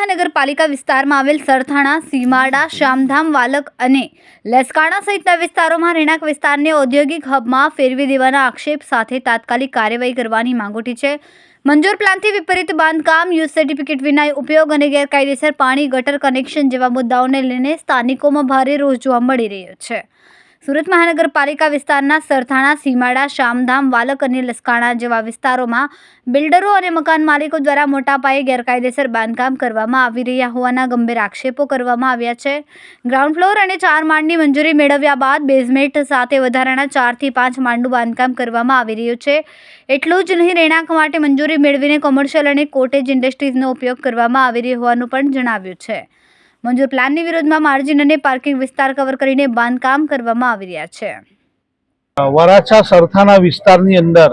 મહાનગરપાલિકા વિસ્તારમાં આવેલ સરથાણા, સીમાડા, શામધામ, વાલક અને લસકાણા સહિતના વિસ્તારોમાં રહેણાંક વિસ્તારને ઔદ્યોગિક હબમાં ફેરવી દેવાના આક્ષેપ સાથે તાત્કાલિક કાર્યવાહી કરવાની માંગ ઉઠી છે। મંજૂર પ્લાનથી વિપરીત બાંધકામ, યુઝ સર્ટિફિકેટ વિના ઉપયોગ અને ગેરકાયદેસર પાણી ગટર કનેક્શન જેવા મુદ્દાઓને લઈને સ્થાનિકોમાં ભારે રોષ જોવા મળી રહ્યો છે। સુરત મહાનગરપાલિકા વિસ્તારના સરથાણા, સીમાડા, શામધામ, વાલક અને લસકાણા જેવા વિસ્તારોમાં બિલ્ડરો અને મકાન માલિકો દ્વારા મોટા પાયે ગેરકાયદેસર બાંધકામ કરવામાં આવી રહ્યા હોવાના ગંભીર આક્ષેપો કરવામાં આવ્યા છે। ગ્રાઉન્ડ ફ્લોર અને 4 માળની મંજૂરી મેળવ્યા બાદ બેઝમેન્ટ સાથે વધારાના 4 થી 5 માળનું બાંધકામ કરવામાં આવી રહ્યું છે। એટલું જ નહીં, રહેણાંક માટે મંજૂરી મેળવીને કોમર્શિયલ અને કોટેજ ઇન્ડસ્ટ્રીઝનો ઉપયોગ કરવામાં આવી રહ્યો હોવાનું પણ જણાવ્યું છે। મંજૂર પ્લાનની વિરોધમાં માર્જિન અને પાર્કિંગ વિસ્તાર કવર કરીને બાંધકામ કરવામાં આવી રહ્યા છે। વરાછા સરથાણા વિસ્તારની અંદર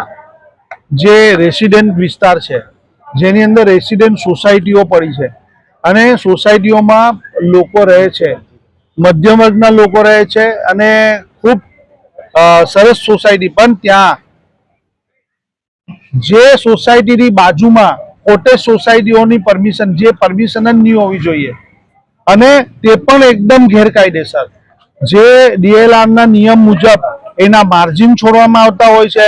જે રેસિડેન્ટ વિસ્તાર છે, જેની અંદર રેસિડેન્ટ સોસાયટીઓ પડી છે અને સોસાયટીઓમાં લોકો રહે છે, મધ્યમ વર્ગના લોકો રહે છે અને ખૂબ સરસ સોસાયટી, પણ ત્યાં જે સોસાયટીની બાજુમાં કોટેજ સોસાયટીઓની પરમિશન, જે પરમિશન જ નહીં હોવી જોઈએ અને તે પણ એકદમ ગેરકાયદેસર, જે ડીએલઆરના નિયમ મુજબ એના માર્જિન છોડવામાં આવતા હોય છે,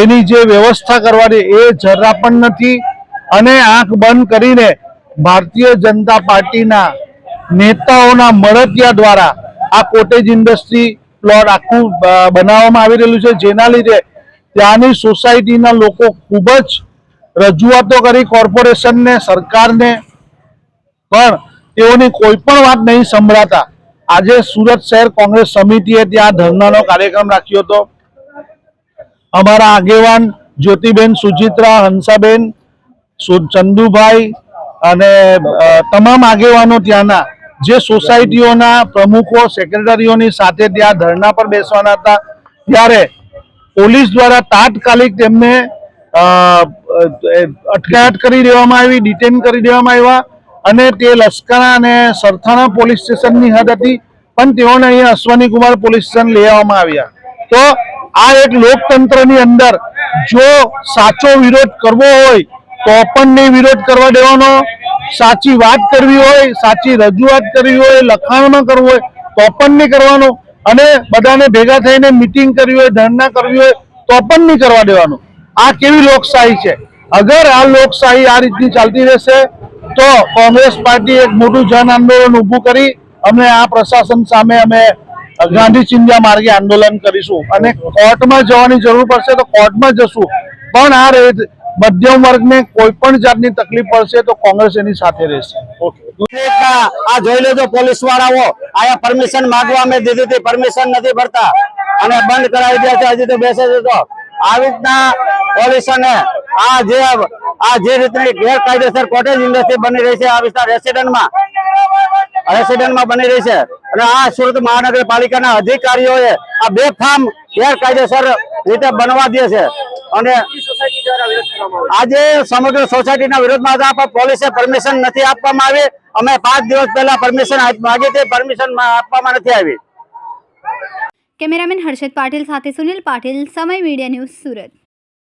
એની જે વ્યવસ્થા કરવાની એ જરા પણ નથી અને આંખ બંધ કરીને ભારતીય જનતા પાર્ટીના નેતાઓના મળતિયા દ્વારા આ કોટેજ ઇન્ડસ્ટ્રી પ્લોટ આખું બનાવવામાં આવી રહેલું છે, જેના લીધે ત્યાંની સોસાયટીના લોકો ખૂબ જ રજૂઆતો કરી કોર્પોરેશનને, સરકારને, પણ તેઓની કોઈ પણ વાત નહીં સંભળાતા આજે સુરત શહેર કોંગ્રેસ સમિતિએ ત્યાં ધરનાનો કાર્યક્રમ રાખ્યો હતો। અમારા આગેવાન જ્યોતિબેન, સુચિત્રા, હંસાબેન, ચંદુભાઈ અને તમામ આગેવાનો ત્યાંના જે સોસાયટીઓના પ્રમુખો, સેક્રેટરીઓની સાથે ત્યાં ધરણા પર બેસવાના હતા, ત્યારે પોલીસ દ્વારા તાત્કાલિક તેમને અટકાયત કરી દેવામાં આવી, ડિટેન કરી દેવામાં આવ્યા અને તે લસકાણા અને સરથાણા પોલીસ સ્ટેશનની હદ હતી, પણ તેઓને અહીંયા અશ્વની કુમાર પોલીસ સ્ટેશન લઈ આવવામાં આવ્યા। તો આ એક લોકતંત્રની અંદર જો સાચો વિરોધ કરવો હોય તો પણ નહીં વિરોધ કરવા દેવાનો, સાચી વાત કરવી હોય, સાચી રજૂઆત કરવી હોય, લખાણમાં કરવું હોય તો પણ નહીં કરવાનું અને બધાને ભેગા થઈને મિટિંગ કરવી હોય, ધરણા કરવી હોય તો પણ નહીં કરવા દેવાનું। આ કેવી લોકશાહી છે? અગર આ લોકશાહી આ રીતની ચાલતી રહેશે તો કોંગ્રેસ પાર્ટી એક મોટું જન આંદોલન ઊભું કરી અમે આ પ્રશાસન સામે અમે ગાંધી ચિંધ્યા માર્ગે આંદોલન કરીશું અને કોર્ટમાં જવાની જરૂર પડશે તો કોર્ટમાં જશું, પણ આ મધ્યમ વર્ગને કોઈ પણ જાતની તકલીફ પડશે તો કોંગ્રેસ એની સાથે રહેશે। આ જોઈ લેજો, પોલીસ વાળાઓ આયા પરમિશન માંગવા અમે દીધી હતી, પરમિશન નથી ભરતા અને બંધ કરાવી દે છે, હજી તો બેસે છે। તો આવી રીતના પોલીસને આ જે રીતની ગેરકાયદેસર કોટેજ ઇન્ડસ્ટ્રી બની રહી છે આ વિસ્તાર રેસિડેન્ટમાં બની રહી છે અને આ સુરત મહાનગરપાલિકાના અધિકારીઓએ આ બેફામ ગેરકાયદેસર રીતે બનવા દે છે અને આજે સમગ્ર સોસાયટીના વિરોધમાં હતા, પણ પોલીસે પરમિશન નથી આપવામાં આવી। અમે 5 દિવસ પહેલા પરમિશન માંગી હતી, પરમિશન આપવામાં નથી આવી। કેમેરામેન હર્ષદ પાટીલ સાથે સુનિલ પાટીલ, સમય મીડિયા ન્યૂઝ, સુરત।